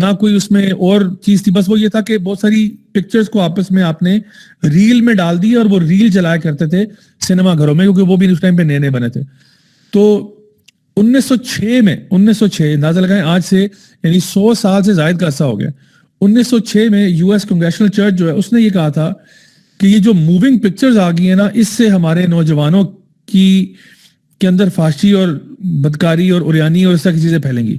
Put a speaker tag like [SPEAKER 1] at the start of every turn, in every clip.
[SPEAKER 1] نہ کوئی اس میں اور چیز تھی, بس وہ یہ تھا کہ بہت ساری پکچرز کو آپس میں آپ نے ریل میں ڈال دی اور وہ ریل چلایا کرتے تھے سنیما گھروں میں, کیونکہ وہ بھی اس ٹائم پہ نئے نئے بنے تھے. تو 1906 اندازہ لگائیں آج سے یعنی 100 سال سے زائد کا عرصہ ہو گیا. 1906 میں یو ایس کنگریشنل چرچ جو ہے اس نے یہ کہا تھا کہ یہ جو موونگ پکچرز آ گئی ہیں نا, اس سے ہمارے نوجوانوں کے اندر فحاشی اور بدکاری اور اوریانی اور اس طرح کی چیزیں پھیلیں گی.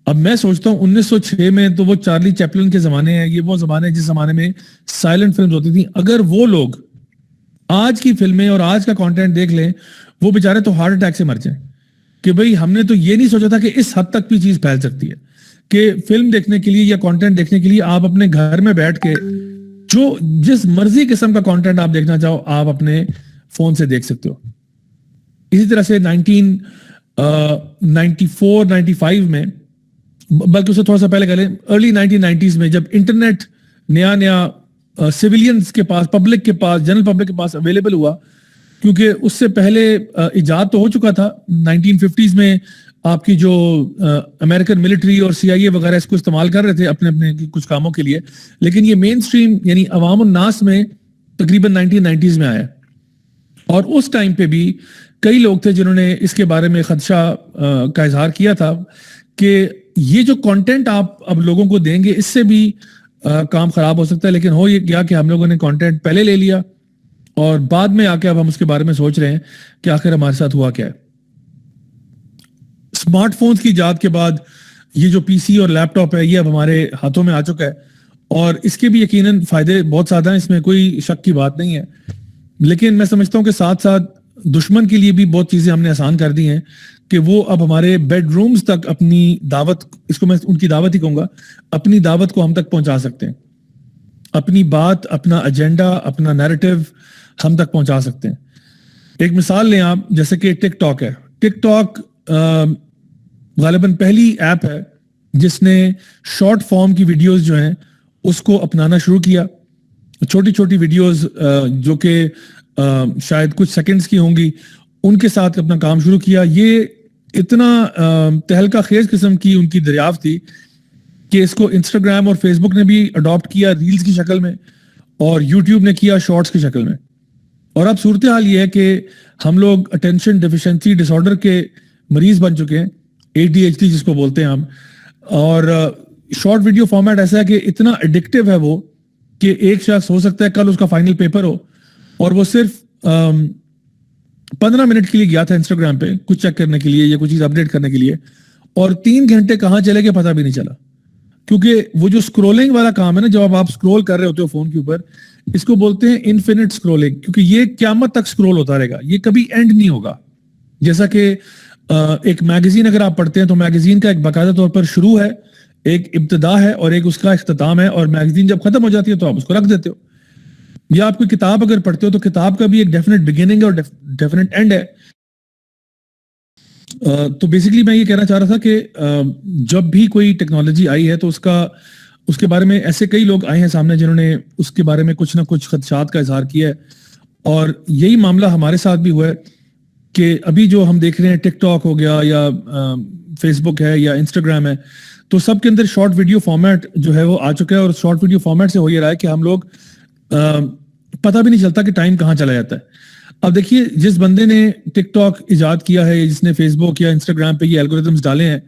[SPEAKER 1] اب میں سوچتا ہوں 1906 میں تو وہ چارلی چیپلن کے زمانے ہیں, یہ وہ زمانے جس زمانے میں سائلنٹ فلمز ہوتی تھیں. اگر وہ لوگ آج کی فلمیں اور آج کا کانٹینٹ دیکھ لیں, وہ بیچارے تو ہارٹ اٹیک سے مر جائیں کہ بھئی ہم نے تو یہ نہیں سوچا تھا کہ اس حد تک بھی چیز پھیل سکتی ہے کہ فلم دیکھنے کے لیے یا کانٹینٹ دیکھنے کے لیے آپ اپنے گھر میں بیٹھ کے جو جس مرضی قسم کا کانٹینٹ آپ دیکھنا چاہو آپ اپنے فون سے دیکھ سکتے ہو. اسی طرح سے 1994-95 میں, بلکہ اسے تھوڑا سا پہلے کہہ لیں ارلی 1990s میں, جب انٹرنیٹ نیا سیویلینز کے پاس, پبلک کے پاس, جنرل پبلک کے پاس اویلیبل ہوا, کیونکہ اس سے پہلے ایجاد تو ہو چکا تھا 1950s میں. آپ کی جو امریکن ملٹری اور CIA وغیرہ اس کو استعمال کر رہے تھے اپنے کچھ کاموں کے لیے, لیکن یہ مین سٹریم یعنی عوام الناس میں تقریباً 1990s میں آیا. اور اس ٹائم پہ بھی کئی لوگ تھے جنہوں نے اس کے بارے میں خدشہ کا اظہار کیا تھا کہ یہ جو کانٹینٹ آپ اب لوگوں کو دیں گے اس سے بھی کام خراب ہو سکتا ہے. لیکن ہو یہ کیا کہ ہم لوگوں نے کانٹینٹ پہلے لے لیا اور بعد میں آ کے اب ہم اس کے بارے میں سوچ رہے ہیں کہ آخر ہمارے ساتھ ہوا کیا ہے. اسمارٹ فونز کی ایجاد کے بعد یہ جو PC اور لیپ ٹاپ ہے یہ اب ہمارے ہاتھوں میں آ چکا ہے, اور اس کے بھی یقیناً فائدے بہت زیادہ ہیں, اس میں کوئی شک کی بات نہیں ہے. لیکن میں سمجھتا ہوں کہ ساتھ ساتھ دشمن کے لیے بھی بہت چیزیں ہم نے آسان کر دی ہیں کہ وہ اب ہمارے بیڈ رومز تک اپنی دعوت, اس کو میں ان کی دعوت ہی کہوں گا, اپنی دعوت کو ہم تک پہنچا سکتے ہیں. اپنی بات, اپنا ایجنڈا, اپنا نیریٹو ہم تک پہنچا سکتے ہیں. ایک مثال لیں آپ, جیسے کہ ٹک ٹاک ہے. ٹک ٹاک غالباً پہلی ایپ ہے جس نے شارٹ فارم کی ویڈیوز جو ہیں اس کو اپنانا شروع کیا. چھوٹی چھوٹی ویڈیوز جو کہ شاید کچھ سیکنڈز کی ہوں گی, ان کے ساتھ اپنا کام شروع کیا. یہ اتنا تہلکہ خیز قسم کی ان کی دریافت تھی کہ اس کو انسٹاگرام اور فیس بک نے بھی اڈاپٹ کیا ریلز کی شکل میں, اور یوٹیوب نے کیا شارٹس کی شکل میں. اور اب صورتحال یہ ہے کہ ہم لوگ اٹینشن ڈیفیشنسی ڈس آرڈر کے مریض بن چکے ہیں, ADHD جس کو بولتے ہیں ہم. اور شارٹ ویڈیو فارمیٹ ایسا ہے کہ اتنا ایڈکٹیو ہے وہ کہ ایک شخص ہو سکتا ہے کل اس کا فائنل پیپر ہو اور وہ صرف 15 منٹ کے لیے گیا تھا انسٹاگرام پہ کچھ چیک کرنے کے لیے یا کچھ چیز اپڈیٹ کرنے کے لیے, اور 3 گھنٹے کہاں چلے گئے پتہ بھی نہیں چلا. کیونکہ وہ جو اسکرولنگ والا کام ہے نا, جب آپ اسکرول کر رہے ہوتے ہو فون کے اوپر, اس کو بولتے ہیں انفینٹ اسکرولنگ, کیونکہ یہ قیامت تک اسکرول ہوتا رہے گا, یہ کبھی اینڈ نہیں ہوگا. جیسا کہ ایک میگزین اگر آپ پڑھتے ہیں تو میگزین کا ایک باقاعدہ طور پر شروع ہے, ایک ابتدا ہے اور ایک اس کا اختتام ہے, اور میگزین جب ختم ہو جاتی ہے تو آپ اس کو رکھ دیتے ہو. یا آپ کوئی کتاب اگر پڑھتے ہو تو کتاب کا بھی ایک ڈیفینٹ بگننگ اور ڈیفینٹ اینڈ ہے. تو بیسیکلی میں یہ کہنا چاہ رہا تھا کہ جب بھی کوئی ٹیکنالوجی آئی ہے تو اس کے بارے میں ایسے کئی لوگ آئے ہیں سامنے جنہوں نے اس کے بارے میں کچھ نہ کچھ خدشات کا اظہار کیا ہے, اور یہی معاملہ ہمارے ساتھ بھی ہوا ہے کہ ابھی جو ہم دیکھ رہے ہیں ٹک ٹاک ہو گیا یا فیس بک ہے یا انسٹاگرام ہے, تو سب کے اندر شارٹ ویڈیو فارمیٹ جو ہے وہ آ چکا ہے. اور شارٹ ویڈیو فارمیٹ سے ہو یہ رہا ہے کہ ہم لوگ پتہ بھی نہیں چلتا کہ ٹائم کہاں چلا جاتا ہے. اب دیکھیے, جس بندے نے ٹک ٹاک ایجاد کیا ہے, جس نے فیس بک یا انسٹاگرام پہ یہ الگوریدمز ڈالے ہیں,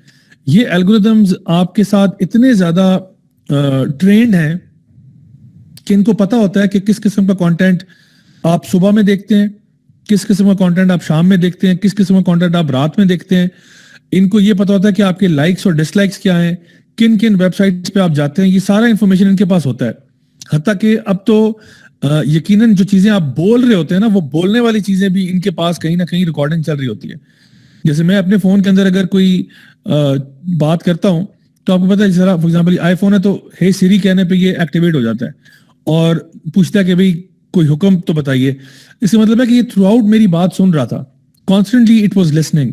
[SPEAKER 1] یہ الگوریدمز آپ کے ساتھ اتنے زیادہ ٹرینڈ ہیں کہ ان کو پتہ ہوتا ہے کہ کس قسم کا کانٹینٹ آپ صبح میں دیکھتے ہیں, کس قسم کا کانٹینٹ آپ شام میں دیکھتے ہیں, کس قسم کا کانٹینٹ آپ رات میں دیکھتے ہیں. ان کو یہ پتہ ہوتا ہے کہ آپ کے لائکس اور ڈس لائکس کیا ہیں, کن کن ویب سائٹس پہ آپ جاتے ہیں, یہ سارا انفارمیشن ان کے پاس ہوتا ہے. حتیٰ کہ اب تو یقیناً جو چیزیں آپ بول رہے ہوتے ہیں نا, وہ بولنے والی چیزیں بھی ان کے پاس کہیں نہ کہیں ریکارڈنگ چل رہی ہوتی ہے. جیسے میں اپنے فون کے اندر اگر کوئی بات کرتا ہوں تو آپ کو پتا ہے, جیسا فار ایگزامپل آئی فون ہے تو ہے سیری کہنے پہ یہ ایکٹیویٹ ہو جاتا ہے اور پوچھتا ہے کہ بھئی کوئی حکم تو بتائیے. اس کا مطلب ہے کہ یہ تھرو آؤٹ میری بات سن رہا تھا, کانسٹنٹلی اٹ واز لسننگ,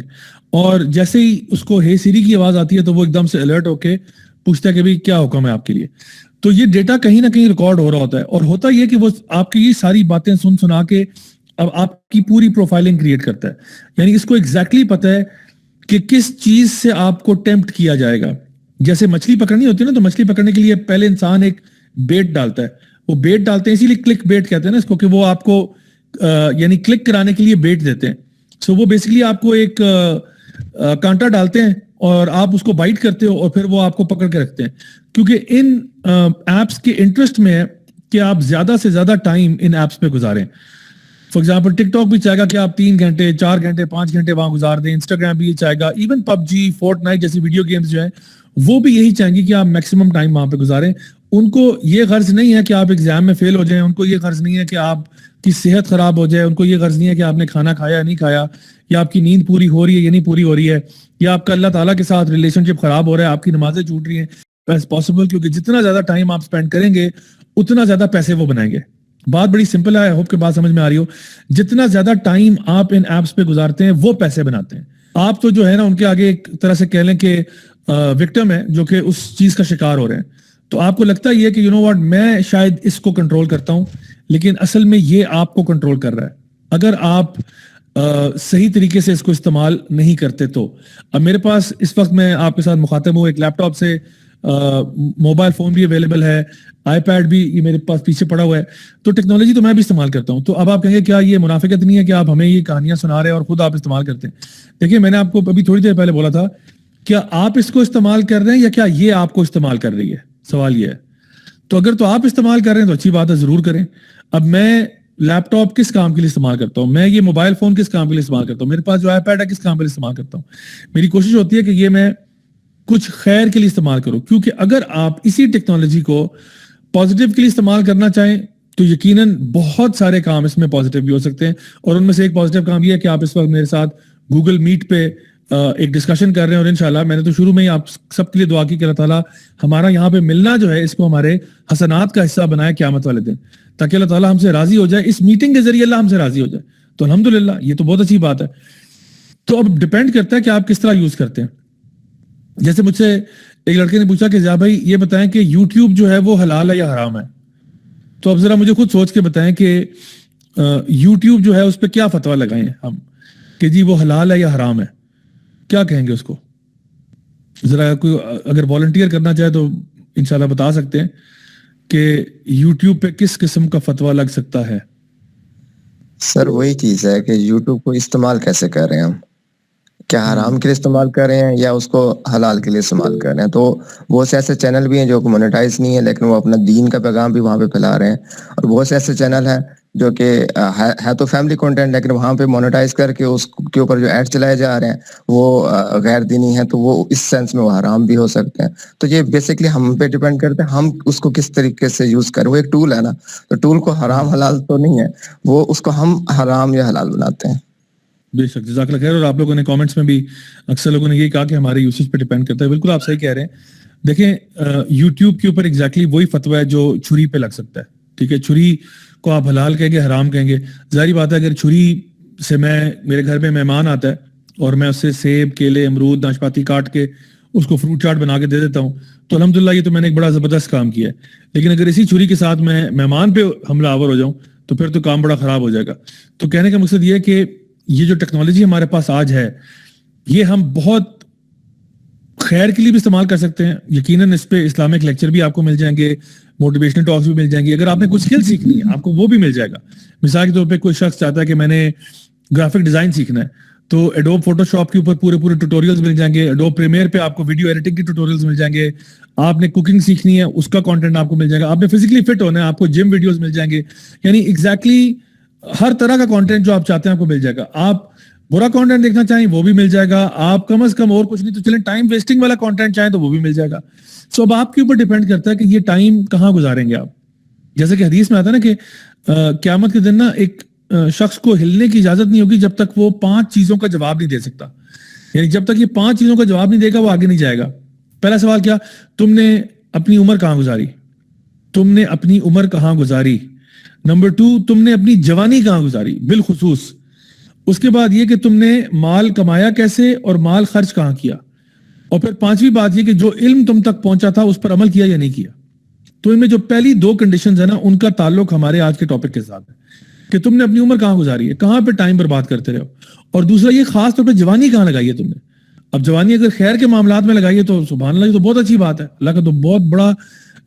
[SPEAKER 1] اور جیسے ہی اس کو ہے سیری کی آواز آتی ہے تو وہ ایک دم سے الرٹ ہو کے پوچھتا ہے کہ بھئی کیا حکم ہے آپ کے لیے. تو یہ ڈیٹا کہیں نہ کہیں ریکارڈ ہو رہا ہوتا ہے, اور ہوتا یہ کہ وہ آپ کی یہ ساری باتیں سنا کے اب آپ کی پوری پروفائلنگ کریٹ کرتا ہے. یعنی اس کو ایگزیکٹلی پتہ ہے کہ کس چیز سے آپ کو ٹیمپٹ کیا جائے گا. جیسے مچھلی پکڑنی ہوتی ہے نا, تو مچھلی پکڑنے کے لیے پہلے انسان ایک بیٹ ڈالتا ہے, وہ بیٹ ڈالتے ہیں اسی لیے کلک بیٹ کہتے ہیں نا اس کو, کہ وہ آپ کو یعنی کلک کرانے کے لیے بیٹ دیتے ہیں. سو وہ بیسکلی آپ کو ایک کانٹا ڈالتے ہیں اور آپ اس کو بائٹ کرتے ہو اور پھر وہ آپ کو پکڑ کے رکھتے ہیں, کیونکہ ان ایپس کے انٹرسٹ میں ہے کہ آپ زیادہ سے زیادہ ٹائم ان ایپس پہ گزاریں. فار ایگزامپل ٹک ٹاک بھی چاہے گا کہ آپ 3 گھنٹے 4 گھنٹے 5 گھنٹے وہاں گزار دیں, انسٹاگرام بھی یہ چاہے گا, ایون پب جی فورٹ نائٹ جیسی ویڈیو گیمز جو ہیں وہ بھی یہی چاہیں گے کہ آپ میکسیمم ٹائم وہاں پہ گزاریں. ان کو یہ غرض نہیں ہے کہ آپ ایگزام میں فیل ہو جائیں, ان کو یہ غرض نہیں ہے کہ آپ کی صحت خراب ہو جائے, ان کو یہ غرض نہیں ہے کہ آپ نے کھانا کھایا یا نہیں کھایا, یا آپ کی نیند پوری ہو رہی ہے یا نہیں پوری ہو رہی ہے, یا آپ کا اللہ تعالیٰ کے ساتھ ریلیشن شپ خراب ہو رہا ہے, آپ کی نمازیں چھوٹ رہی ہیں. ایز پاسبل, کیونکہ جتنا زیادہ ٹائم آپ اسپینڈ کریں گے اتنا زیادہ پیسے وہ بنائیں گے. بات بڑی سمپل ہے, ہوپ کہ بات سمجھ میں آ رہی ہو. جتنا زیادہ ٹائم آپ ان ایپس پہ گزارتے ہیں وہ پیسے بناتے ہیں. آپ تو جو ہے نا ان کے آگے ایک طرح سے کہہ لیں کہ وکٹم ہے جو کہ اس چیز کا شکار ہو رہے ہیں. تو آپ کو لگتا ہی ہے کہ یو نو واٹ, میں شاید اس کو کنٹرول کرتا ہوں, لیکن اصل میں یہ آپ کو کنٹرول کر رہا ہے اگر آپ صحیح طریقے سے اس کو استعمال نہیں کرتے تو. اب میرے پاس اس وقت میں آپ کے ساتھ مخاطب ہوں, ایک لیپ ٹاپ سے موبائل فون بھی اویلیبل ہے, آئی پیڈ بھی یہ میرے پاس پیچھے پڑا ہوا ہے, تو ٹیکنالوجی تو میں بھی استعمال کرتا ہوں. تو اب آپ کہیں گے کیا یہ منافقت نہیں ہے کہ آپ ہمیں یہ کہانیاں سنا رہے ہیں اور خود آپ استعمال کرتے ہیں؟ دیکھیے میں نے آپ کو ابھی تھوڑی دیر پہلے بولا تھا, کیا آپ اس کو استعمال کر رہے ہیں یا کیا یہ آپ کو استعمال کر رہی ہے, سوال یہ ہے. تو اگر تو آپ استعمال کر رہے ہیں تو اچھی بات ہے, ضرور کریں. اب میں لیپ ٹاپ کس کام کے لیے استعمال کرتا ہوں, میں یہ موبائل فون کس کام کے لیے استعمال کرتا ہوں, میرے پاس جو آئی پیڈ ہے کس کام کے لیے استعمال کرتا ہوں. میری کوشش ہوتی ہے کہ یہ میں کچھ خیر کے لیے استعمال کروں, کیونکہ اگر آپ اسی ٹیکنالوجی کو پازیٹیو کے لیے استعمال کرنا چاہیں تو یقیناً بہت سارے کام اس میں پازیٹیو بھی ہو سکتے ہیں. اور ان میں سے ایک پازیٹیو کام یہ ہے کہ آپ اس وقت میرے ساتھ گوگل میٹ پہ ایک ڈسکشن کر رہے ہیں, اور انشاءاللہ میں نے تو شروع میں ہی آپ سب کے لیے دعا کی کہ اللہ تعالیٰ ہمارا یہاں پہ ملنا جو ہے اس کو ہمارے حسنات کا حصہ بنائے قیامت والے دن, تاکہ اللہ تعالیٰ ہم سے راضی ہو جائے, اس میٹنگ کے ذریعے اللہ ہم سے راضی ہو جائے. تو الحمدللہ یہ تو بہت اچھی بات ہے. تو اب ڈیپینڈ کرتا ہے کہ آپ کس طرح یوز کرتے ہیں. جیسے مجھ سے ایک لڑکے نے پوچھا کہ ضیاء بھائی یہ بتائیں کہ یوٹیوب جو ہے وہ حلال ہے یا حرام ہے. تو اب ذرا مجھے خود سوچ کے بتائیں کہ یوٹیوب جو ہے اس پہ کیا فتویٰ لگائیں ہم کہ جی وہ حلال ہے یا حرام ہے, کیا کہیں گے اس کو؟ ذرا کوئی اگر والنٹیئر کرنا چاہے تو انشاءاللہ بتا سکتے ہیں کہ یوٹیوب پہ کس قسم کا فتویٰ لگ سکتا ہے.
[SPEAKER 2] سر وہی چیز ہے کہ یوٹیوب کو استعمال کیسے کر رہے ہیں ہم, کیا حرام کے لیے استعمال کر رہے ہیں یا اس کو حلال کے لیے استعمال کر رہے ہیں. تو بہت سے ایسے چینل بھی ہیں جو کہ مونیٹائز نہیں ہے لیکن وہ اپنا دین کا پیغام بھی وہاں پہ پھیلا رہے ہیں, اور بہت سے ایسے چینل ہیں جو کہ ہے تو فیملی کنٹینٹ لیکن وہاں پہ مونیٹائز کر کے اس کے اوپر جو ایڈ چلائے جا رہے ہیں وہ غیر دینی ہیں, تو وہ اس سینس میں وہ حرام بھی ہو سکتے ہیں. تو یہ بیسکلی ہم پہ ڈیپینڈ کرتے ہیں ہم اس کو کس طریقے سے یوز کریں. وہ ایک ٹول ہے نا, تو ٹول کو حرام حلال تو نہیں ہے, وہ اس کو ہم حرام یا حلال بناتے ہیں.
[SPEAKER 1] بے شک, جزاک اللہ خیر. اور آپ لوگوں نے کامنٹس میں بھی اکثر لوگوں نے یہ کہا کہ ہمارے یوسیج پہ ڈیپینڈ کرتا ہے. بالکل آپ صحیح کہہ رہے ہیں. دیکھیں یوٹیوب کے اوپر ایگزیکٹلی وہی فتویٰ ہے جو چھری پہ لگ سکتا ہے. ٹھیک ہے, چھری کو آپ حلال کہیں گے, حرام کہیں گے. ظاہری بات ہے اگر چھری سے میرے گھر میں مہمان آتا ہے اور میں اس سے سیب کیلے امرود ناشپاتی کاٹ کے اس کو فروٹ چاٹ بنا کے دے دیتا ہوں تو الحمدللہ یہ تو میں نے ایک بڑا زبردست کام کیا ہے. لیکن اگر اسی چھری کے ساتھ میں مہمان پہ حملہ آور ہو جاؤں تو پھر تو کام بڑا خراب ہو جائے گا. تو کہنے کا مقصد یہ ہے کہ یہ جو ٹیکنالوجی ہمارے پاس آج ہے یہ ہم بہت خیر کے لیے بھی استعمال کر سکتے ہیں. یقیناً اس پہ اسلامک لیکچر بھی آپ کو مل جائیں گے, موٹیویشنل ٹاکس بھی مل جائیں گے. اگر آپ نے کچھ اسکل سیکھنی ہے آپ کو وہ بھی مل جائے گا. مثال کے طور پہ کوئی شخص چاہتا ہے کہ میں نے گرافک ڈیزائن سیکھنا ہے تو ایڈوب فوٹو شاپ کے اوپر پورے ٹیوٹوریلز مل جائیں گے. ایڈوب پریمیئر پہ آپ کو ویڈیو ایڈیٹنگ کے ٹیوٹوریلز مل جائیں گے. آپ نے کوکنگ سیکھنی ہے اس کا کانٹینٹ آپ کو مل جائے گا. آپ نے فزیکلی فٹ ہونا ہے آپ کو جم ویڈیوز مل جائیں گے. یعنی ایگزیکٹلی ہر طرح کا کانٹینٹ جو آپ چاہتے ہیں آپ کو مل جائے گا. آپ برا کانٹینٹ دیکھنا چاہیں وہ بھی مل جائے گا. آپ کم از کم اور کچھ نہیں تو چلیں ٹائم ویسٹنگ والا کانٹینٹ چاہیں تو وہ بھی مل جائے گا. سو اب آپ کے اوپر ڈیپینڈ کرتا ہے کہ یہ ٹائم کہاں گزاریں گے آپ. جیسے کہ حدیث میں آتا ہے نا کہ قیامت کے دن نا ایک شخص کو ہلنے کی اجازت نہیں ہوگی جب تک وہ 5 چیزوں کا جواب نہیں دے سکتا. یعنی جب تک یہ 5 چیزوں کا جواب نہیں دے گا وہ آگے نہیں جائے گا. پہلا سوال کیا, تم نے اپنی عمر کہاں گزاری, تم نے اپنی عمر کہاں گزاری. نمبر 2, تم نے اپنی جوانی کہاں گزاری بالخصوص. اس کے بعد یہ کہ تم نے مال کمایا کیسے اور مال خرچ کہاں کیا. اور پھر 5ویں بات یہ کہ جو علم تم تک پہنچا تھا اس پر عمل کیا یا نہیں کیا. تو ان میں جو پہلی 2 کنڈیشنز ہیں نا ان کا تعلق ہمارے آج کے ٹاپک کے ساتھ ہے کہ تم نے اپنی عمر کہاں گزاری ہے, کہاں پہ ٹائم برباد کرتے رہے ہو. اور دوسرا یہ خاص طور پہ جوانی کہاں لگائی ہے تم نے. اب جوانی اگر خیر کے معاملات میں لگائیے تو سبحان اللہ، یہ تو بہت اچھی بات ہے. اللہ کا تو بہت بڑا،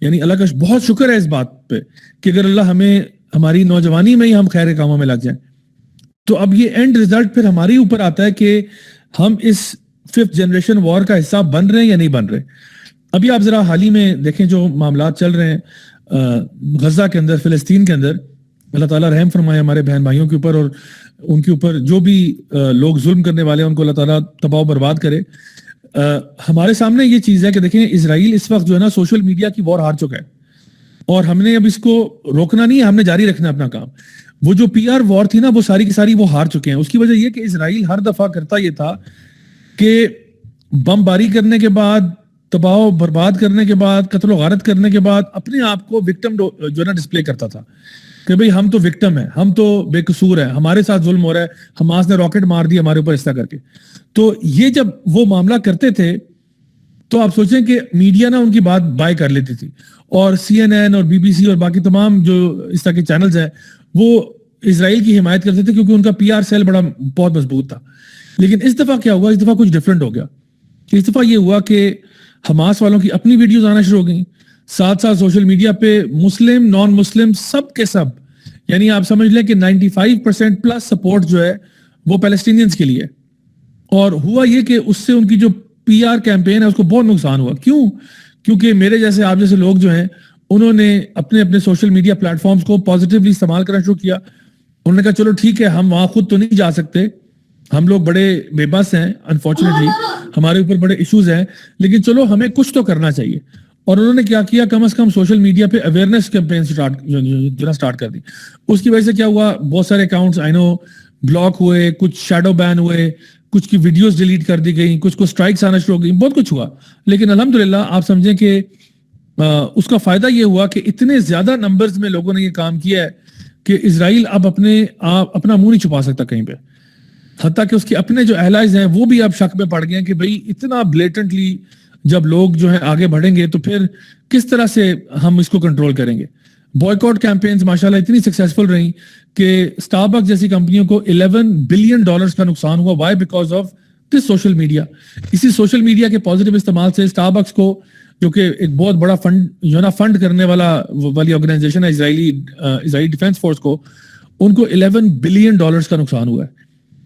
[SPEAKER 1] یعنی اللہ کا بہت شکر ہے اس بات پہ کہ اگر اللہ ہمیں ہماری نوجوانی میں ہی ہم خیر کے کاموں میں لگ جائیں. تو اب یہ اینڈ ریزلٹ پھر ہمارے اوپر آتا ہے کہ ہم اس 5th جنریشن وار کا حصہ بن رہے ہیں یا نہیں بن رہے. ابھی آپ ذرا حال ہی میں دیکھیں جو معاملات چل رہے ہیں غزہ کے اندر، فلسطین کے اندر. اللہ تعالیٰ رحم فرمائے ہمارے بہن بھائیوں کے اوپر، اور ان کے اوپر جو بھی لوگ ظلم کرنے والے ہیں ان کو اللہ تعالیٰ تباہ و برباد کرے. ہمارے سامنے یہ چیز ہے کہ دیکھیں اسرائیل اس وقت جو ہے نا سوشل میڈیا کی وار ہار چکا ہے، اور ہم نے اب اس کو روکنا نہیں ہے، ہم نے جاری رکھنا اپنا کام. وہ جو پی آر وار تھی نا وہ ساری کی ساری وہ ہار چکے ہیں. اس کی وجہ یہ کہ اسرائیل ہر دفعہ کرتا یہ تھا کہ بم باری کرنے کے بعد، تباہ و برباد کرنے کے بعد، قتل و غارت کرنے کے بعد اپنے آپ کو وکٹم جو ہے نا ڈسپلے کرتا تھا کہ بھئی ہم تو وکٹم ہیں، ہم تو بے قصور ہیں، ہمارے ساتھ ظلم ہو رہا ہے، حماس نے راکٹ مار دی ہمارے اوپر اس طرح کر کے. تو یہ جب وہ معاملہ کرتے تھے تو آپ سوچیں کہ میڈیا نا ان کی بات بائی کر لیتی تھی، اور CNN اور BBC اور باقی تمام جو اس طرح کے چینلز ہیں وہ اسرائیل کی حمایت کرتے تھے کیونکہ ان کا PR سیل بہت مضبوط تھا. لیکن اس دفعہ کیا ہوا؟ اس دفعہ کچھ ڈیفرنٹ ہو گیا. اس دفعہ یہ ہوا کہ حماس والوں کی اپنی ویڈیوز آنا شروع ہو گئیں، ساتھ ساتھ سوشل میڈیا پہ مسلم نان مسلم سب کے سب، یعنی آپ سمجھ لیں کہ 95% پلس سپورٹ جو ہے وہ پیلسٹینینز کے لیے. اور ہوا یہ کہ اس سے ان کی جو PR کیمپین ہے اس کو بہت نقصان ہوا. کیوں؟ کیونکہ میرے جیسے آپ جیسے لوگ جو ہیں انہوں نے اپنے اپنے سوشل میڈیا پلیٹ فارمز کو پازیٹیولی استعمال کرنا شروع کیا. انہوں نے کہا چلو ٹھیک ہے، ہم وہاں خود تو نہیں جا سکتے، ہم لوگ بڑے بے بس ہیں، انفارچونیٹلی ہمارے اوپر بڑے ایشوز ہیں، لیکن چلو ہمیں کچھ تو کرنا چاہیے. اور انہوں نے کیا کیا؟ کم از کم سوشل میڈیا پہ اویئرنیس کیمپین سٹارٹ کر دی. اس کی وجہ سے کیا ہوا؟ بہت سارے اکاؤنٹس بلاک ہوئے، کچھ شیڈو بین ہوئے، کچھ کی ویڈیوز ڈیلیٹ کر دی گئیں، کچھ کو سٹرائکس آنا شروع ہو گئی، بہت کچھ ہوا. لیکن الحمدللہ آپ سمجھیں کہ اس کا فائدہ یہ ہوا کہ اتنے زیادہ نمبرز میں لوگوں نے یہ کام کیا ہے کہ اسرائیل اب اپنا منہ نہیں چھپا سکتا کہیں پہ. حتیٰ کہ اس کے اپنے جو الائز ہیں وہ بھی اب شک میں پڑ گئے ہیں کہ بھئی اتنا بلیٹنٹلی جب لوگ جو ہیں آگے بڑھیں گے تو پھر کس طرح سے ہم اس کو کنٹرول کریں گے. بوائیکاٹ کیمپینز ماشاءاللہ اتنی سکسیسفل رہیں کہ اسٹاربکس جیسی کمپنیوں کو $11 بلین کا نقصان ہوا. Why? Because of this social media. اسی سوشل میڈیا کے پازیٹیو استعمال سے اسٹاربکس کو، جو کہ ایک بہت بڑا فنڈ جو ہے نا فنڈ کرنے والی آرگنائزیشن ہے اسرائیلی ڈیفینس فورس کو، ان کو $11 بلین کا نقصان ہوا ہے.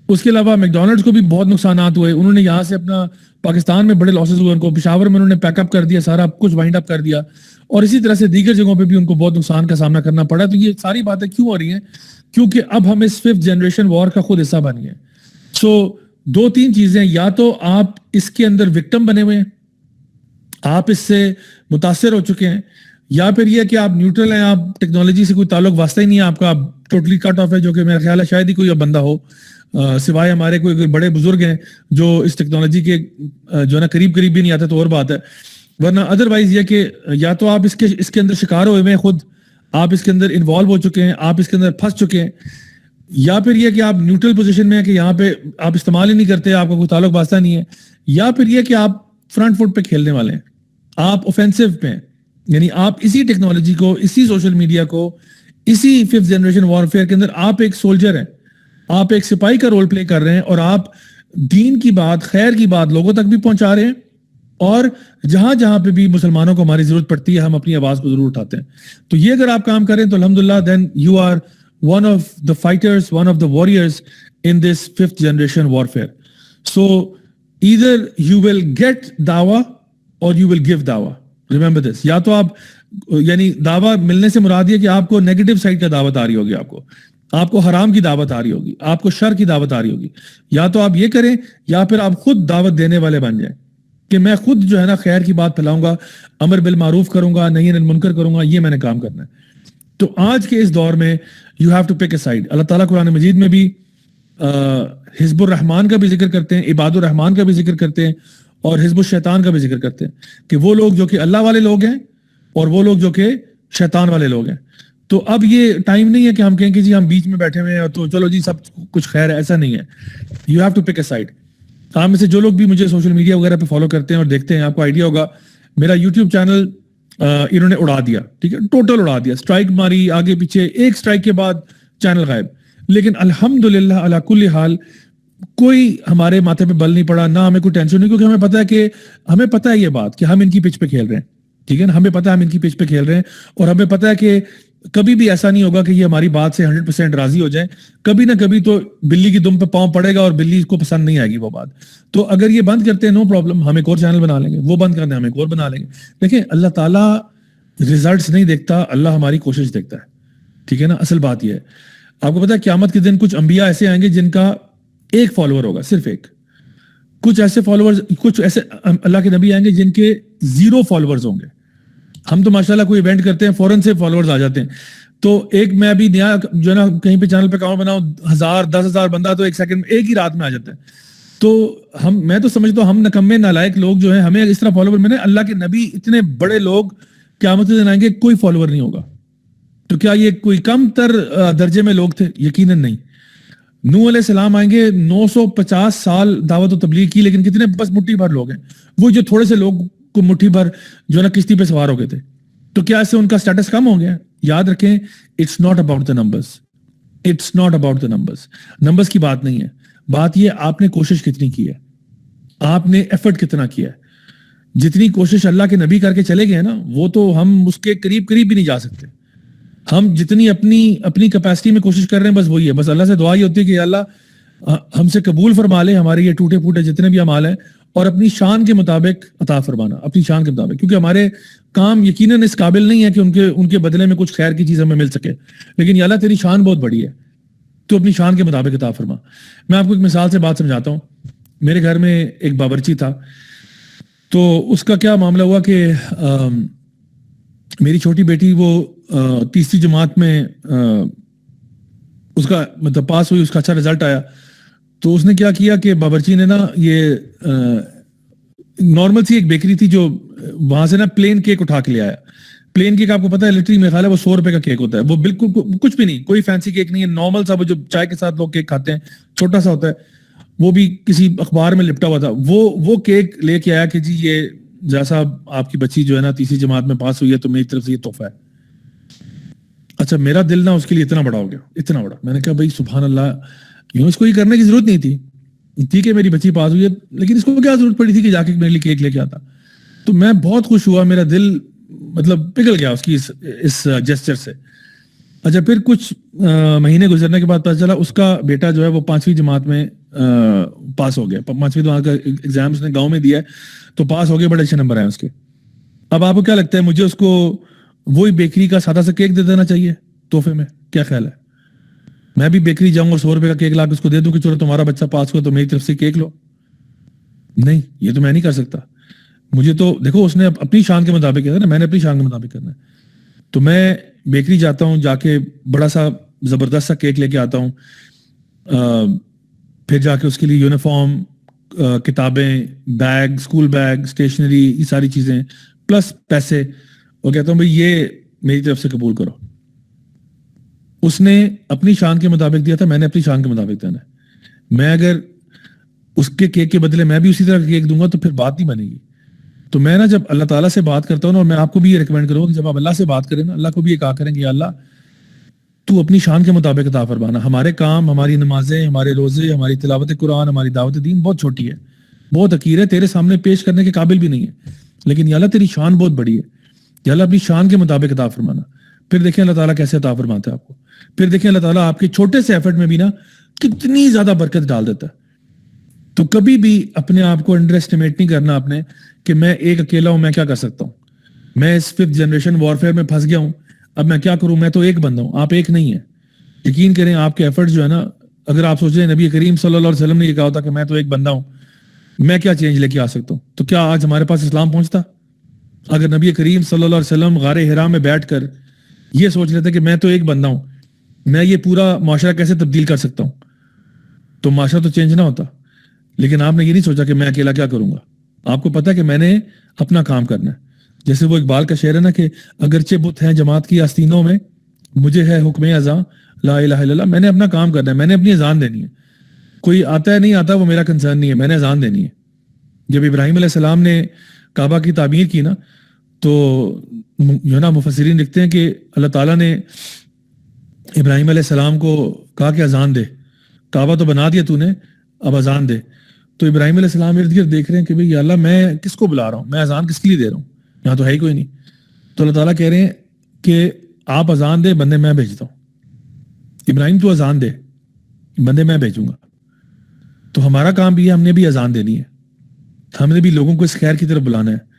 [SPEAKER 1] اس کے علاوہ میکڈونلڈز کو بھی بہت نقصانات ہوئے. انہوں نے یہاں سے اپنا پاکستان میں بڑے لاسز ہوئے، ان کو پشاور میں انہوں نے پیک اپ کر دیا، سارا کچھ وائنڈ اپ کر دیا، اور اسی طرح سے دیگر جگہوں پہ بھی ان کو بہت نقصان کا سامنا کرنا پڑا. تو یہ ساری باتیں کیوں ہو رہی ہیں؟ کیونکہ اب ہم اس 5th جنریشن وار کا خود حصہ بن گئے. سو 2-3 چیزیں، یا تو آپ اس کے اندر وکٹم بنے ہوئے ہیں، آپ اس سے متاثر ہو چکے ہیں، یا پھر یہ کہ آپ نیوٹرل ہیں، آپ ٹیکنالوجی سے کوئی تعلق واسطہ ہی نہیں ہے آپ کا، آپ ٹوٹلی کٹ آف ہے، جو کہ میرا خیال ہے شاید ہی کوئی بندہ ہو سوائے ہمارے کوئی بڑے بزرگ ہیں جو اس ٹیکنالوجی کے جو ہے نا قریب بھی نہیں آتا، تو اور بات ہے. ورنہ ادروائز یہ کہ یا تو آپ اس کے اندر شکار ہوئے ہیں، خود آپ اس کے اندر انوالو ہو چکے ہیں، آپ اس کے اندر پھنس چکے ہیں، یا پھر یہ کہ آپ نیوٹرل پوزیشن میں ہیں کہ یہاں پہ آپ استعمال ہی نہیں کرتے، آپ کا کوئی تعلق واسطہ نہیں ہے، یا پھر یہ کہ آپ فرنٹ فٹ پہ کھیلنے والے ہیں، آپ اوفینسو پہ ہیں. یعنی آپ اسی ٹیکنالوجی کو، اسی سوشل میڈیا کو، اسی 5th جنریشن وارفیئر کے اندر آپ ایک سولجر ہیں، آپ ایک سپاہی کا رول پلے کر رہے ہیں، اور آپ دین کی بات، خیر کی بات لوگوں تک بھی پہنچا رہے ہیں، اور جہاں جہاں پہ بھی مسلمانوں کو ہماری ضرورت پڑتی ہے ہم اپنی آواز کو ضرور اٹھاتے ہیں. تو یہ اگر آپ کام کریں تو الحمدللہ then you are one of the fighters, one of the warriors in this 5th generation warfare. So either you will get dawah or you will give dawah. Remember this. یا تو آپ یعنی دعویٰ ملنے سے مراد یہ کہ آپ کو نیگیٹو سائڈ کا دعوت آ رہی ہوگی، آپ کو حرام کی دعوت آ رہی ہوگی، آپ کو شر کی دعوت آ رہی ہوگی. یا تو آپ یہ کریں، یا پھر آپ خود دعوت دینے والے بن جائیں کہ میں خود جو ہے نا خیر کی بات پھیلاؤں گا، امر بالمعروف کروں گا، نہی عن المنکر کروں گا، یہ میں نے کام کرنا ہے. تو آج کے اس دور میں you have to pick a side. اللہ تعالیٰ قرآن مجید میں بھی حزب الرحمان کا بھی ذکر کرتے ہیں، عباد الرحمان کا بھی ذکر کرتے ہیں، اور حزب الشیطان کا بھی ذکر کرتے ہیں کہ وہ لوگ جو کہ اللہ والے لوگ ہیں اور وہ لوگ جو کہ شیطان والے لوگ ہیں. تو اب یہ ٹائم نہیں ہے کہ ہم کہیں کہ جی ہم بیچ میں بیٹھے ہوئے ہیں تو چلو جی سب کچھ خیر ہے، ایسا نہیں ہے. You have to pick a side. آپ میں سے جو لوگ بھی مجھے سوشل میڈیا وغیرہ پہ فالو کرتے ہیں اور دیکھتے ہیں، آپ کو آئیڈیا ہوگا میرا یوٹیوب چینل انہوں نے اڑا دیا، ٹھیک ہے، ٹوٹل اڑا دیا، اسٹرائک ماری آگے پیچھے، ایک اسٹرائک کے بعد چینل غائب. لیکن الحمدللہ علی کل حال کوئی ہمارے ماتھے پہ بل نہیں پڑا, نہ ہمیں کوئی ٹینشن نہیں, کیونکہ ہمیں پتا ہے یہ بات کہ ہم ان کی پچ پہ کھیل رہے ہیں, ٹھیک ہے نا, ہمیں پتا ہے ہم ان کی پچ پہ کھیل رہے ہیں, اور ہمیں پتا ہے کہ کبھی بھی ایسا نہیں ہوگا کہ یہ ہماری بات سے 100% راضی ہو جائیں, کبھی نہ کبھی تو بلی کی دم پہ پاؤں پڑے گا اور بلی کو پسند نہیں آئے گی وہ بات. تو اگر یہ بند کرتے ہیں نو پرابلم, ہم ایک اور چینل بنا لیں گے, وہ بند کرتے ہیں ہم ایک اور بنا لیں گے. دیکھیں اللہ تعالیٰ ریزلٹس نہیں دیکھتا, اللہ ہماری کوشش دیکھتا ہے, ٹھیک ہے نا. اصل بات یہ ہے, آپ کو پتا ہے قیامت کے دن کچھ انبیاء ایسے آئیں گے جن کا ایک فالوور ہوگا, صرف ایک. کچھ ایسے اللہ کے نبی آئیں گے جن کے 0 فالوورز ہوں گے. ہم تو ماشاءاللہ کوئی ایونٹ کرتے ہیں فوراً سے فالوورز آ جاتے ہیں. تو ایک میں ابھی نیا جو ہے نا کہیں پہ چینل پہ اکاؤنٹ بناؤں, 1000-10,000 بندہ تو ایک سیکنڈ میں, ایک ہی رات میں آ جاتا ہے. تو میں تو سمجھتا ہوں ہم نکمے نالائق لوگ جو ہیں, ہمیں اس طرح فالوور ملے. اللہ کے نبی اتنے بڑے لوگ قیامت کے دن آئیں گے, کوئی فالوور نہیں ہوگا. تو کیا یہ کوئی کم تر درجے میں لوگ تھے؟ یقیناً نہیں. نوح علیہ السلام آئیں گے, 950 سال دعوت و تبلیغ کی, لیکن کتنے بس مٹھی بھر لوگ ہیں. وہ جو تھوڑے سے لوگ کو مٹھی بھر جو ہے نا کشتی پہ سوار ہو گئے تھے. تو کیا اس سے ان کا سٹیٹس کم ہو گیا؟ یاد رکھیں, it's not about the numbers, it's not about the numbers. Numbers کی بات نہیں ہے, بات یہ آپ نے کوشش کتنی کی ہے, آپ نے ایفرٹ کتنا کیا ہے. جتنی کوشش اللہ کے نبی کر کے چلے گئے نا, وہ تو ہم اس کے قریب بھی نہیں جا سکتے. ہم جتنی اپنی کیپیسٹی میں کوشش کر رہے ہیں بس وہی ہے. بس اللہ سے دعا ہی ہوتی ہے کہ اللہ ہم سے قبول فرما لے ہمارے یہ ٹوٹے پھوٹے جتنے بھی اعمال ہیں, اور اپنی شان کے مطابق عطا فرمانا, اپنی شان کے مطابق. کیونکہ ہمارے کام یقیناً اس قابل نہیں ہے کہ ان کے بدلے میں کچھ خیر کی چیز ہمیں مل سکے, لیکن یا اللہ تیری شان بہت بڑی ہے, تو اپنی شان کے مطابق عطا فرما. میں آپ کو ایک مثال سے بات سمجھاتا ہوں. میرے گھر میں ایک باورچی تھا, تو اس کا کیا معاملہ ہوا کہ میری چھوٹی بیٹی وہ تیسری جماعت میں اس کا مطلب پاس ہوئی, اس کا اچھا رزلٹ آیا. تو اس نے کیا کیا کہ باورچی نے نا یہ نارمل سی ایک بیکری تھی جو وہاں سے نا پلین کیک اٹھا کے لے آیا. پلین کیک آپ کو پتا ہے لٹری میں خیال ہے وہ 100 روپے کا کیک ہوتا ہے. وہ بالکل کچھ بھی نہیں, کوئی فینسی کیک نہیں ہے, نارمل سا وہ جو چائے کے ساتھ لوگ کیک کھاتے ہیں, چھوٹا سا ہوتا ہے, وہ بھی کسی اخبار میں لپٹا ہوا تھا. وہ کیک لے کے آیا کہ جی یہ جیسا آپ کی بچی جو ہے نا تیسری جماعت میں پاس ہوئی ہے تو میری طرف سے یہ تحفہ ہے. اچھا میرا دل نا اس کے لیے اتنا بڑا ہو گیا, اتنا بڑا. میں نے کہا بھائی سبحان اللہ, یوں اس کو یہ کرنے کی ضرورت نہیں تھی. ٹھیک ہے میری بچی پاس ہوئی ہے, لیکن اس کو کیا ضرورت پڑی تھی کہ جا کے میرے لیے کیک لے کے آتا. تو میں بہت خوش ہوا, میرا دل مطلب پگھل گیا اس کی اس جیسچر سے. اچھا پھر کچھ مہینے گزرنے کے بعد پتہ چلا اس کا بیٹا جو ہے وہ 5ویں جماعت میں پاس ہو گیا. 5ویں جماعت کا ایگزام اس نے گاؤں میں دیا ہے, تو پاس ہو گیا, بڑے اچھے نمبر آئے اس کے. اب آپ کو کیا لگتا ہے, مجھے اس کو وہی بیکری کا سادہ سا کیک دے دینا چاہیے تحفے میں؟ کیا خیال ہے؟ میں بھی بیکری جاؤں اور 100 روپے کا کیک لا کے اس کو دے دوں کہ چلو تمہارا بچہ پاس ہوا تو میری طرف سے کیک لو؟ نہیں, یہ تو میں نہیں کر سکتا. مجھے تو دیکھو اس نے اپنی شان کے مطابق کیا تھا نا, میں نے اپنی شان کے مطابق کرنا ہے. تو میں بیکری جاتا ہوں, جا کے بڑا سا زبردست سا کیک لے کے آتا ہوں, پھر جا کے اس کے لیے یونیفارم, کتابیں, بیگ, اسکول بیگ, اسٹیشنری, یہ ساری چیزیں پلس پیسے, اور کہتا ہوں بھائی یہ میری طرف سے قبول کرو. اس نے اپنی شان کے مطابق دیا تھا, میں نے اپنی شان کے مطابق دینا ہے. میں اگر اس کے کیک کے بدلے میں بھی اسی طرح کا کیک دوں گا تو پھر بات نہیں بنے گی. تو میں نا جب اللہ تعالیٰ سے بات کرتا ہوں نا, اور میں آپ کو بھی یہ ریکمینڈ کروں کہ جب آپ اللہ سے بات کریں نا, اللہ کو بھی یہ کہا کریں کہ اللہ تو اپنی شان کے مطابق عطا فرمانا. ہمارے کام, ہماری نمازیں, ہمارے روزے, ہماری تلاوت قرآن, ہماری دعوت دین بہت چھوٹی ہے, بہت حقیر ہے, تیرے سامنے پیش کرنے کے قابل بھی نہیں ہے. لیکن یا اللہ تیری شان بہت بڑی ہے, یا اللہ اپنی شان کے مطابق عطا فرمانا. پھر دیکھیں اللہ تعالیٰ کیسے عطا فرماتا ہے آپ کو. پھر دیکھیں اللہ تعالیٰ آپ کے چھوٹے سے ایفرٹ میں بھی نا کتنی زیادہ برکت ڈال دیتا ہے. تو کبھی بھی اپنے آپ کو انڈر اسٹیمیٹ نہیں کرنا آپ نے کہ میں ایک اکیلا ہوں, میں کیا کر سکتا ہوں, میں اس 5th جنریشن وارفیئر میں پھنس گیا ہوں, اب میں کیا کروں, میں تو ایک بندہ ہوں, آپ ایک نہیں ہیں. یقین کریں آپ کے ایفرٹ جو ہے نا, اگر آپ سوچیں نبی کریم صلی اللہ علیہ وسلم نے یہ کہا ہوتا کہ میں تو ایک بندہ ہوں, میں کیا چینج لے کے آ سکتا ہوں, تو کیا آج ہمارے پاس اسلام پہنچتا؟ اگر نبی کریم صلی اللہ علیہ وسلم غار حرا میں بیٹھ کر یہ سوچ لیتے کہ میں تو ایک بندہ ہوں, میں یہ پورا معاشرہ کیسے تبدیل کر سکتا ہوں, تو معاشرہ تو چینج نہ ہوتا. لیکن آپ نے یہ نہیں سوچا کہ میں اکیلا کیا کروں گا. آپ کو پتا ہے کہ میں نے اپنا کام کرنا ہے. جیسے وہ اقبال کا شعر ہے نا کہ اگرچہ بت ہیں جماعت کی آستینوں میں, مجھے ہے حکم اذاں لا الہ الا اللہ. میں نے اپنا کام کرنا ہے, میں نے اپنی اذان دینی ہے. کوئی آتا ہے نہیں آتا وہ میرا کنسرن نہیں ہے, میں نے اذان دینی ہے. جب ابراہیم علیہ السلام نے کعبہ کی تعمیر کی نا, تو جو ہے نا مفسرین لکھتے ہیں کہ اللہ تعالیٰ نے ابراہیم علیہ السلام کو کہا کہ اذان دے, کعبہ تو بنا دیا تو نے, اب اذان دے. تو ابراہیم علیہ السلام ارد گرد دیکھ رہے ہیں کہ بھئی یا اللہ میں کس کو بلا رہا ہوں, میں اذان کس کے لیے دے رہا ہوں, یہاں تو ہے ہی کوئی نہیں. تو اللہ تعالیٰ کہہ رہے ہیں کہ آپ اذان دے, بندے میں بھیجتا ہوں. ابراہیم تو اذان دے, بندے میں بھیجوں گا. تو ہمارا کام بھی ہے, ہم نے بھی اذان دینی ہے, ہم نے بھی لوگوں کو اس خیر کی طرف بلانا ہے,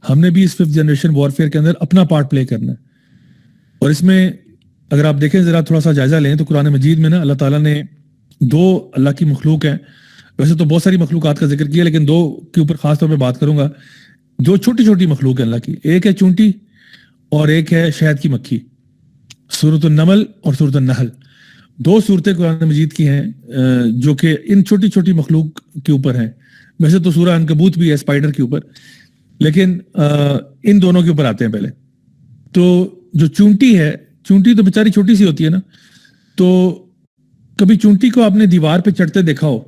[SPEAKER 1] ہم نے بھی اس 5th جنریشن وارفیئر کے اندر اپنا پارٹ پلے کرنا ہے. اور اس میں اگر آپ دیکھیں ذرا تھوڑا سا جائزہ لیں تو قرآن مجید میں نا اللہ تعالیٰ نے 2 اللہ کی مخلوق ہیں, ویسے تو بہت ساری مخلوقات کا ذکر کیا لیکن 2 کے اوپر خاص طور پہ بات کروں گا. 2 چھوٹی چھوٹی مخلوق ہیں اللہ کی, ایک ہے چونٹی اور ایک ہے شہد کی مکھی. سورۃ النمل اور سورۃ النحل 2 صورتیں قرآن مجید کی ہیں جو کہ ان چھوٹی چھوٹی مخلوق کے اوپر ہیں. ویسے تو سورہ عنکبوت بھی ہے اسپائڈر کے اوپر, لیکن ان دونوں کے اوپر آتے ہیں پہلے. تو جو چونٹی ہے, چونٹی تو بیچاری چھوٹی سی ہوتی ہے نا, تو کبھی چونٹی کو آپ نے دیوار پہ چڑھتے دیکھا ہو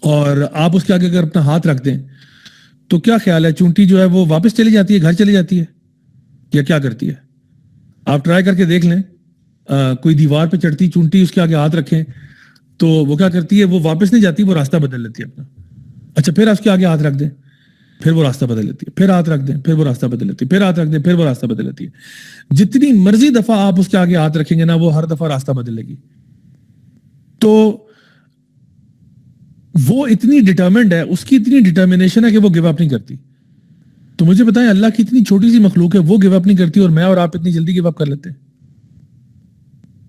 [SPEAKER 1] اور آپ اس کے آگے اگر اپنا ہاتھ رکھ دیں تو کیا خیال ہے, چونٹی جو ہے وہ واپس چلی جاتی ہے, گھر چلی جاتی ہے, یا کیا کرتی ہے؟ آپ ٹرائی کر کے دیکھ لیں, کوئی دیوار پہ چڑھتی چونٹی اس کے آگے ہاتھ رکھیں تو وہ کیا کرتی ہے, وہ واپس نہیں جاتی, وہ راستہ بدل لیتی ہے اپنا. اچھا پھر اس کے آگے ہاتھ رکھ دیں, پھر وہ راستہ بدل لیتی ہے, پھر ہاتھ رکھ دیں, پھر وہ راستہ بدل لیتی ہے, پھر ہاتھ رکھ دیں, پھر وہ راستہ بدل لیتی ہے. جتنی مرضی دفعہ آپ اس کے آگے ہاتھ رکھیں گے نا, وہ ہر دفعہ راستہ بدلے گی. تو وہ اتنی ڈٹرمنڈ ہے, اس کی اتنی ڈٹرمنیشن ہے کہ وہ گیو اپ نہیں کرتی. تو مجھے بتائیں اللہ کی اتنی چھوٹی سی مخلوق ہے, وہ گیو اپ نہیں کرتی, اور میں اور آپ اتنی جلدی گیو اپ کر لیتے ہیں.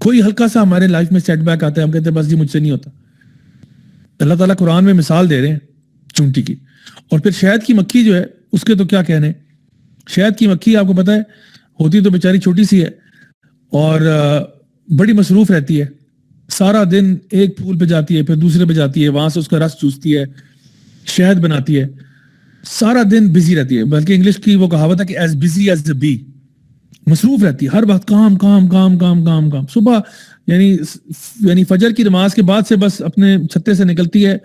[SPEAKER 1] کوئی ہلکا سا ہمارے لائف میں سیٹ بیک آتا ہے, ہم کہتے ہیں بس جی مجھ سے نہیں ہوتا. اللہ تعالیٰ قرآن میں مثال دے رہے ہیں چونٹی کی. اور پھر شہد کی مکھی جو ہے اس کے تو کیا کہنے. شہد کی مکھی آپ کو پتا ہے ہوتی تو بیچاری چھوٹی سی ہے اور بڑی مصروف رہتی ہے. سارا دن ایک پھول پہ جاتی ہے, پھر دوسرے پہ جاتی ہے, وہاں سے اس کا رس چوستی ہے, شہد بناتی ہے, سارا دن بزی رہتی ہے. بلکہ انگلش کی وہ کہاوت ہے کہ as busy as a bee, مصروف رہتی ہے ہر وقت, کام کام کام کام کام کام. صبح یعنی فجر کی نماز کے بعد سے بس اپنے چھتے سے نکلتی ہے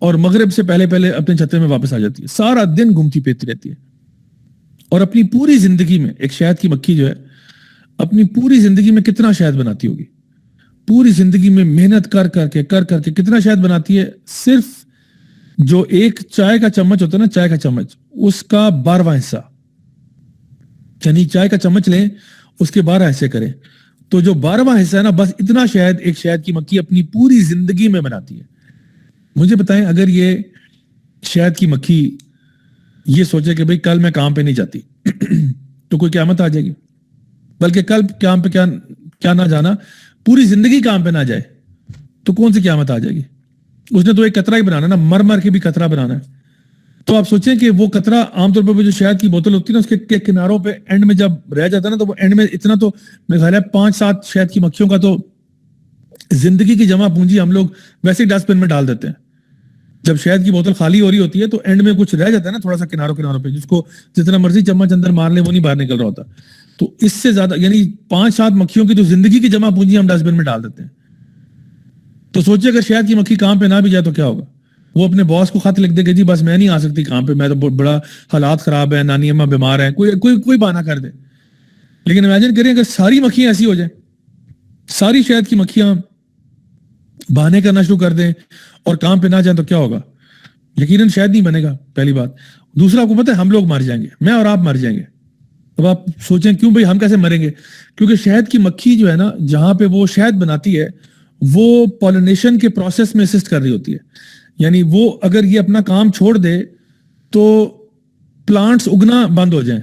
[SPEAKER 1] اور مغرب سے پہلے پہلے اپنے چھتے میں واپس آ جاتی ہے. سارا دن گھومتی پھرتی رہتی ہے. اور اپنی پوری زندگی میں ایک شہد کی مکھی جو ہے اپنی پوری زندگی میں کتنا شہد بناتی ہوگی, پوری زندگی میں محنت کر کر کے کتنا شہد بناتی ہے. صرف جو ایک چائے کا چمچ ہوتا ہے نا, چائے کا چمچ, اس کا 12واں حصہ, یعنی چائے کا چمچ لیں اس کے 12 حصے کریں تو جو 12واں حصہ ہے نا, بس اتنا شہد ایک شہد کی مکھی اپنی پوری زندگی میں بناتی ہے. مجھے بتائیں اگر یہ شہد کی مکھی یہ سوچے کہ بھئی کل میں کام پہ نہیں جاتی تو کوئی قیامت آ جائے گی. بلکہ کل کام پہ کیا نہ جانا, پوری زندگی کام پہ نہ جائے تو کون سی قیامت آ جائے گی. اس نے تو ایک قطرہ ہی بنانا نا, مر کے بھی قطرہ بنانا ہے. تو آپ سوچیں کہ وہ قطرہ عام طور پر جو شہد کی بوتل ہوتی ہے نا, اس کے کناروں پہ اینڈ میں جب رہ جاتا ہے نا, تو وہ اینڈ میں اتنا تو میرے خیال ہے 5-7 شہد کی مکھیوں کا تو زندگی کی جمع پونجی ہم لوگ ویسے ہی ڈسٹ بن میں ڈال دیتے ہیں. جب شہد کی بوتل خالی ہو رہی ہوتی ہے تو اینڈ میں کچھ رہ جاتا ہے نا تھوڑا سا کناروں پہ, جس کو جتنا مرضی چمچ اندر مار لے وہ نہیں باہر نکل رہا ہوتا. تو اس سے زیادہ یعنی 5-7 مکھیوں کی تو زندگی کی جمع پونجی ہم ڈسٹ بن میں ڈال دیتے ہیں. تو سوچیں اگر شہد کی مکھی کام پہ نہ بھی جائے تو کیا ہوگا. وہ اپنے باس کو خط لکھ دے کہ جی بس میں نہیں آ سکتی کام پہ, میں تو بڑا حالات خراب ہے, نانی اماں بیمار ہیں, کوئی بہانہ کر دے. لیکن امیجن کریں اگر ساری مکھیاں ایسی ہو جائیں, ساری شہد کی مکھیاں بہانے کرنا شروع کر دیں اور کام پہ نہ جائیں تو کیا ہوگا. یقیناً شہد نہیں بنے گا, پہلی بات. دوسرا آپ کو پتہ ہے ہم لوگ مر جائیں گے, میں اور آپ مر جائیں گے. اب آپ سوچیں کیوں بھئی ہم کیسے مریں گے. کیونکہ شہد کی مکھی جو ہے نا, جہاں پہ وہ شہد بناتی ہے وہ پولینیشن کے پروسیس میں اسسٹ کر رہی ہوتی ہے. یعنی وہ اگر یہ اپنا کام چھوڑ دے تو پلانٹس اگنا بند ہو جائیں.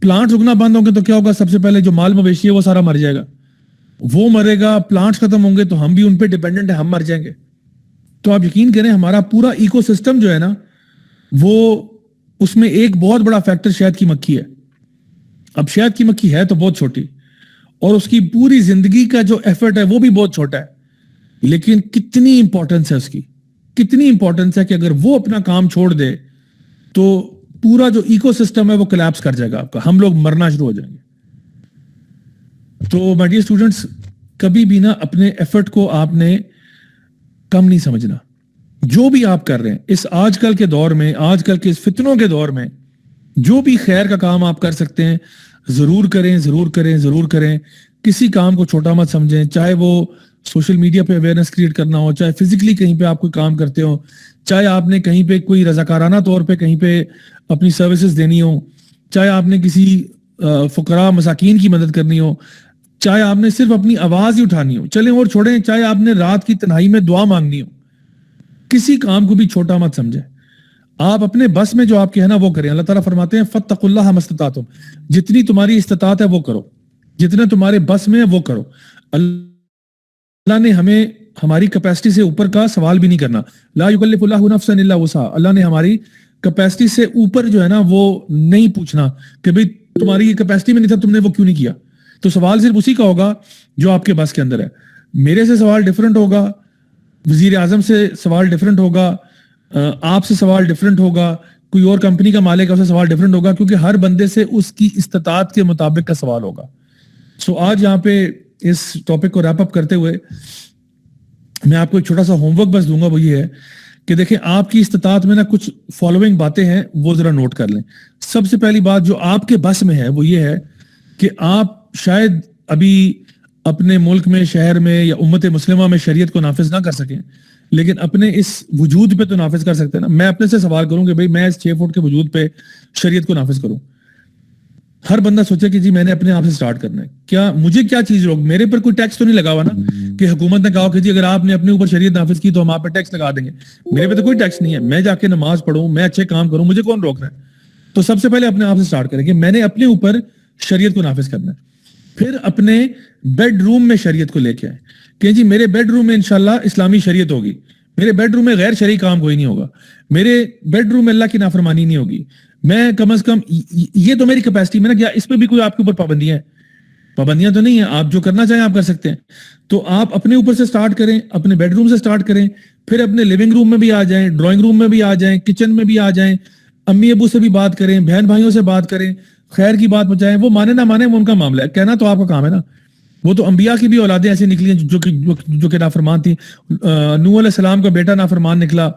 [SPEAKER 1] پلانٹس اگنا بند ہوں گے تو کیا ہوگا, سب سے پہلے جو مال مویشی ہے وہ سارا مر جائے گا, وہ مرے گا. پلانٹس ختم ہوں گے تو ہم بھی ان پہ ڈیپینڈنٹ ہیں, ہم مر جائیں گے. تو آپ یقین کریں ہمارا پورا ایکو سسٹم جو ہے نا, وہ اس میں ایک بہت بڑا فیکٹر شہد کی مکھی ہے. اب شہد کی مکھی ہے تو بہت چھوٹی اور اس کی پوری زندگی کا جو ایفرٹ ہے وہ بھی بہت چھوٹا ہے, لیکن کتنی امپورٹنس ہے اس کی, کتنی امپورٹنس ہے کہ اگر وہ اپنا کام چھوڑ دے تو پورا جو ایکو سسٹم ہے وہ کلیپس کر جائے گا آپ کا, ہم لوگ مرنا شروع ہو جائیں گے. تو مائی ڈیئر اسٹوڈنٹس, کبھی بھی نا اپنے ایفرٹ کو آپ نے کم نہیں سمجھنا. جو بھی آپ کر رہے ہیں اس آج کل کے دور میں, آج کل کے اس فتنوں کے دور میں, جو بھی خیر کا کام آپ کر سکتے ہیں ضرور کریں, ضرور کریں, ضرور کریں. کسی کام کو چھوٹا مت سمجھیں, چاہے وہ سوشل میڈیا پہ اویئرنیس کریٹ کرنا ہو, چاہے فزیکلی کہیں پہ آپ کوئی کام کرتے ہو, چاہے آپ نے کہیں پہ کوئی رضاکارانہ طور پہ کہیں پہ اپنی سروسز دینی ہو, چاہے آپ نے کسی فقراء مساکین کی مدد کرنی ہو, چاہے آپ نے صرف اپنی آواز ہی اٹھانی ہو, چلیں اور چھوڑیں, چاہے آپ نے رات کی تنہائی میں دعا مانگنی ہو, کسی کام کو بھی چھوٹا مت سمجھیں. آپ اپنے بس میں جو آپ کے ہے نا وہ کریں. اللہ تعالیٰ فرماتے ہیں فاتقوا اللہ ما استطعتم, جتنی تمہاری استطاعت ہے وہ کرو, جتنا تمہارے بس میں ہے وہ کرو. اللہ نے ہمیں ہماری کیپیسٹی سے اوپر کا سوال بھی نہیں کرنا. لا یکلف اللہ نفسا الا وسعها, اللہ نے ہماری کیپیسٹی سے اوپر جو ہے نا وہ نہیں پوچھنا کہ بھئی تمہاری یہ کیپیسٹی میں نہیں تھا, تم نے وہ کیوں نہیں کیا. تو سوال صرف اسی کا ہوگا جو آپ کے بس کے اندر ہے. میرے سے سوال ڈیفرنٹ ہوگا, وزیر اعظم سے سوال ڈیفرنٹ ہوگا, آپ سے سوال ڈیفرنٹ ہوگا, کوئی اور کمپنی کا مالک ہے اس سے سوال ڈیفرنٹ ہوگا, کیونکہ ہر بندے سے اس کی استطاعت کے مطابق کا سوال ہوگا. سو آج یہاں پہ اس ٹاپک کو ریپ اپ کرتے ہوئے میں آپ کو ایک چھوٹا سا ہوم ورک بس دوں گا. وہ یہ ہے کہ دیکھیں آپ کی استطاعت میں نا کچھ فالوئنگ باتیں ہیں, وہ ذرا نوٹ کر لیں. سب سے پہلی بات جو آپ کے بس میں ہے وہ یہ ہے کہ آپ شاید ابھی اپنے ملک میں, شہر میں یا امت مسلمہ میں شریعت کو نافذ نہ کر سکیں, لیکن اپنے اس وجود پہ تو نافذ کر سکتے ہیں نا. میں اپنے سے سوال کروں کہ بھئی میں اس 6 فٹ کے وجود پہ شریعت کو نافذ کروں. ہر بندہ سوچے کہ جی میں نے اپنے آپ سے سٹارٹ کرنا ہے. کیا مجھے کیا چیز روک, میرے پر کوئی ٹیکس تو نہیں لگا ہوا نا کہ حکومت نے کہا کہ جی اگر آپ نے اپنے اوپر شریعت نافذ کی تو ہم آپ پہ ٹیکس لگا دیں گے. میرے پہ تو کوئی ٹیکس نہیں ہے, میں جا کے نماز پڑھوں, میں اچھے کام کروں, مجھے کون روک رہا ہے. تو سب سے پہلے اپنے آپ سے سٹارٹ کریں کہ میں نے اپنے اوپر شریعت کو نافذ کرنا ہے. پھر اپنے بیڈ روم میں شریعت کو لے کے آئیں کہ جی میرے بیڈ روم میں انشاءاللہ اسلامی شریعت ہوگی, میرے بیڈ روم میں غیر شرعی کام کوئی نہیں ہوگا, میرے بیڈ روم میں اللہ کی نافرمانی نہیں ہوگی. میں کم از کم یہ تو میری کیپیسٹی میں نا, کیا اس پہ بھی کوئی آپ کے اوپر پابندیاں ہیں؟ پابندیاں تو نہیں ہیں, آپ جو کرنا چاہیں آپ کر سکتے ہیں. تو آپ اپنے اوپر سے سٹارٹ کریں, اپنے بیڈ روم سے سٹارٹ کریں, پھر اپنے لیونگ روم میں بھی آ جائیں, ڈرائنگ روم میں بھی آ جائیں, کچن میں بھی آ جائیں, امی ابو سے بھی بات کریں, بہن بھائیوں سے بات کریں, خیر کی بات پہنچائیں. وہ مانے نہ مانے وہ ان کا معاملہ ہے, کہنا تو آپ کا کام ہے نا. وہ تو انبیاء کی بھی اولادیں ایسی نکلی ہیں جو کہ نافرمان تھیں. نوح علیہ السلام کا بیٹا نافرمان نکلا,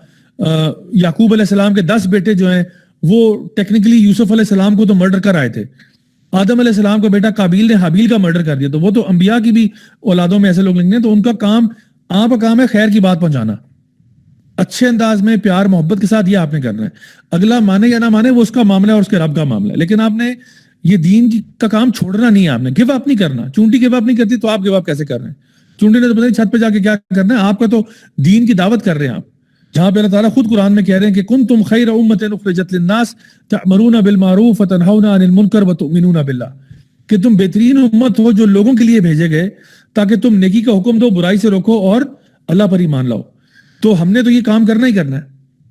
[SPEAKER 1] یعقوب علیہ السلام کے 10 بیٹے جو ہیں وہ ٹیکنیکلی یوسف علیہ السلام کو تو مرڈر کر آئے تھے. آدم علیہ السلام کا بیٹا قابیل نے حابیل کا مرڈر کر دیا. تو وہ تو انبیاء کی بھی اولادوں میں ایسے لوگ لیں گے, تو ان کا کام, آپ کا کام ہے خیر کی بات پہنچانا, اچھے انداز میں پیار محبت کے ساتھ. یہ آپ نے کرنا ہے. اگلا مانے یا نہ مانے وہ اس کا معاملہ ہے اور اس کے رب کا معاملہ ہے, لیکن آپ نے یہ دین کا کام چھوڑنا نہیں ہے. آپ نے گیو اپ نہیں کرنا. چونٹی گیو اپ نہیں کرتی تو آپ گیو اپ کیسے کر رہے ہیں؟ چونٹی نے تو پتہ نہیں چھت پہ جا کے کیا کرنا ہے. آپ کا تو دین کی دعوت کر رہے ہیں آپ, جہاں پہ اللہ تعالیٰ خود قرآن میں کہہ رہے ہیں کہ کنتم خیر امۃ اخرجت للناس تأمرون بالمعروف وتنہون عن المنکر وتؤمنون باللہ, کہ تم بہترین امت ہو جو لوگوں کے لیے بھیجے گئے تاکہ تم نیکی کا حکم دو, برائی سے روکو اور اللہ پر ایمان لاؤ. تو ہم نے تو یہ کام کرنا ہی کرنا ہے.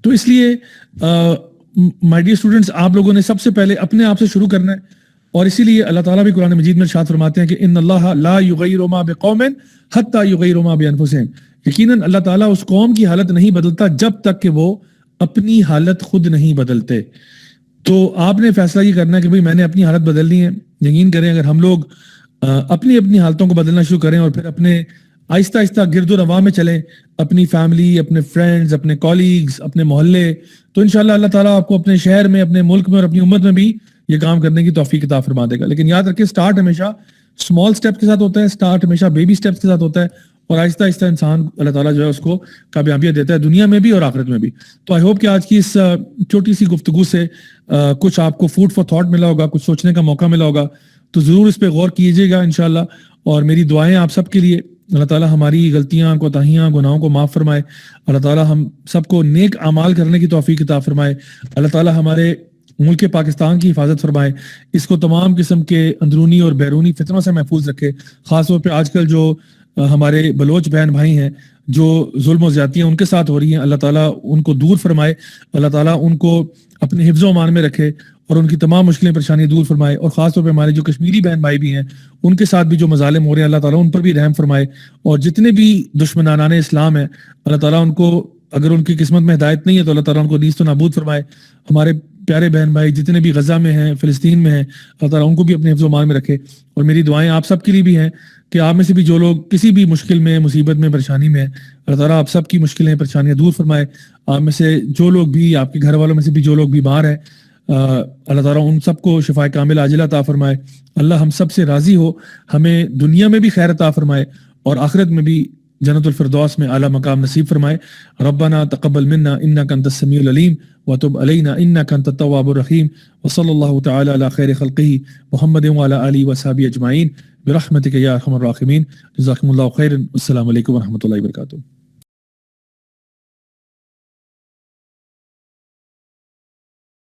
[SPEAKER 1] تو اس لیے مائی ڈیئر اسٹوڈنٹس, آپ لوگوں نے سب سے پہلے اپنے آپ سے شروع کرنا ہے. اور اسی لیے اللہ تعالیٰ بھی قرآن مجید میں ارشاد فرماتے ہیں کہ ان اللہ لا یغیر ما بقوم حتی یغیر ما بانفسہم, یقیناً اللہ تعالیٰ اس قوم کی حالت نہیں بدلتا جب تک کہ وہ اپنی حالت خود نہیں بدلتے. تو آپ نے فیصلہ یہ کرنا ہے کہ بھئی میں نے اپنی حالت بدلنی ہے. یقین کریں اگر ہم لوگ اپنی حالتوں کو بدلنا شروع کریں اور پھر اپنے آہستہ آہستہ گرد و رواں میں چلیں, اپنی فیملی, اپنے فرینڈز, اپنے کولیگز, اپنے محلے, تو انشاءاللہ اللہ تعالیٰ آپ کو اپنے شہر میں, اپنے ملک میں اور اپنی امت میں بھی یہ کام کرنے کی توفیق عطا فرما دے گا. لیکن یاد رکھیں سٹارٹ ہمیشہ اسمال سٹیپ کے ساتھ ہوتا ہے, سٹارٹ ہمیشہ بیبی سٹیپس کے ساتھ ہوتا ہے, اور آہستہ آہستہ انسان اللہ تعالیٰ جو ہے اس کو کامیابیاں دیتا ہے دنیا میں بھی اور آخرت میں بھی. تو آئی ہوپ کہ آج کی اس چھوٹی سی گفتگو سے کچھ آپ کو فوڈ فار تھاٹ ملا ہوگا, کچھ سوچنے کا موقع ملا ہوگا. تو ضرور اس پہ غور کیجیے گا انشاءاللہ. اور میری دعائیں آپ سب کے لیے, اللہ تعالیٰ ہماری غلطیاں, کوتاہیاں, گناہوں کو معاف فرمائے. اللہ تعالیٰ ہم سب کو نیک اعمال کرنے کی توفیق عطا فرمائے. اللہ تعالیٰ ہمارے ملک پاکستان کی حفاظت فرمائے, اس کو تمام قسم کے اندرونی اور بیرونی فتنوں سے محفوظ رکھے. خاص طور پہ آج کل جو ہمارے بلوچ بہن بھائی ہیں جو ظلم و زیادتیاں ان کے ساتھ ہو رہی ہیں, اللہ تعالیٰ ان کو دور فرمائے. اللہ تعالیٰ ان کو اپنے حفظ و امان میں رکھے اور ان کی تمام مشکلیں پریشانیاں دور فرمائے. اور خاص طور پہ ہمارے جو کشمیری بہن بھائی بھی ہیں ان کے ساتھ بھی جو مظالم ہو رہے ہیں, اللہ تعالیٰ ان پر بھی رحم فرمائے. اور جتنے بھی دشمنان اسلام ہیں, اللہ تعالیٰ ان کو, اگر ان کی قسمت میں ہدایت نہیں ہے تو اللہ تعالیٰ ان کو نیست و نابود فرمائے. ہمارے پیارے بہن بھائی جتنے بھی غزہ میں ہیں, فلسطین میں ہیں, اللہ تعالیٰ ان کو بھی اپنے حفظ و امان میں رکھے. اور میری دعائیں آپ سب کے لیے بھی ہیں کہ آپ میں سے بھی جو لوگ کسی بھی مشکل میں, مصیبت میں, پریشانی میں ہیں, اللہ تعالیٰ آپ سب کی مشکلیں, پریشانیاں دور فرمائے. آپ میں سے جو لوگ بھی, آپ کے گھر والوں میں سے بھی جو لوگ بیمار ہیں, اللہ تعالیٰ ان سب کو شفاء کامل عاجلہ عطا فرمائے. اللہ ہم سب سے راضی ہو, ہمیں دنیا میں بھی خیر عطا فرمائے اور آخرت میں بھی جنت الفردوس میں اعلیٰ مقام نصیب فرمائے. ربنا تقبل منا انک انت السمیع العلیم وتب علینا انک انت التواب الرحیم وصلی اللہ تعالی علی خیر خلقہ محمد وعلی آلہ وصحبہ اجمعین برحمتک یا ارحم الراحمین. جزاکم اللہ خیرا. السلام علیکم ورحمۃ اللہ وبرکاتہ.